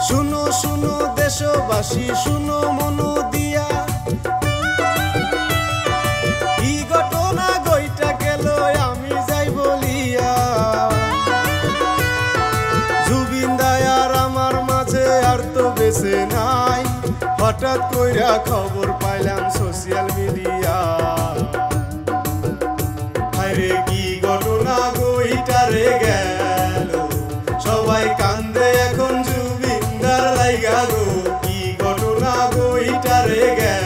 শুনো শুনো দেশবাসী শুনো মন দিয়া, কি ঘটনা গইটা গেল আমি যাই বলিয়া। জুবিন দায় আর আমার মাঝে আর তো বেঁচে নাই, হঠাৎ কইরা খবর পাইলাম সোশ্যাল মিডিয়া। আরে কি ঘটনা গইটা রে গেল, সবাই কান্দে এখন জুবিন দার লাইগা গো। কি ঘটনা গইটা রে গেল।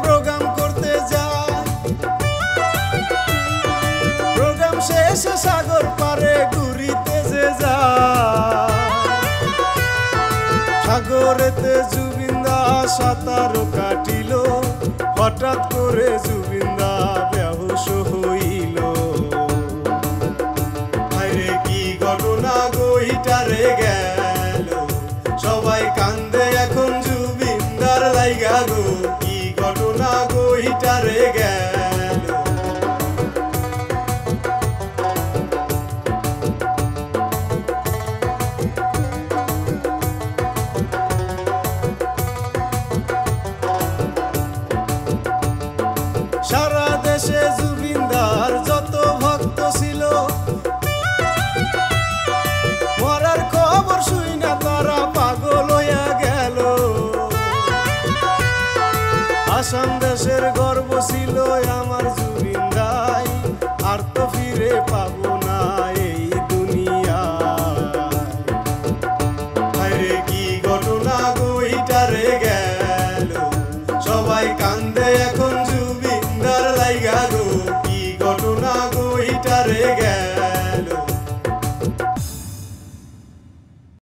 প্রোগ্রাম করতে যায়, প্রোগ্রাম শেষে সাগর পারে ঘুরিতে যে যায়। সাগরেতে জুবিন দা সাঁতার কাটিল, হঠাৎ করে জুবিন দা বেহুশ হইল। আরে কি ঘটনা গইটা রে গেল, সবাই কান্দে এখন জুবিন দার লাইগা গো। কি ঘটনা গইটা রে গেল। সারা দেশে জুবিন দার যত ভক্ত ছিল, মরার খবর শুইনা তারা পাগল হইয়া গেল। আসাম দেশের গর্ব ছিল আমার জুবিন দাই, আর তো ফিরে পাবো না এই দুনিয়ায়। আরে কি ঘটনা গইটা রে গেল, সবাই কান্দে এখন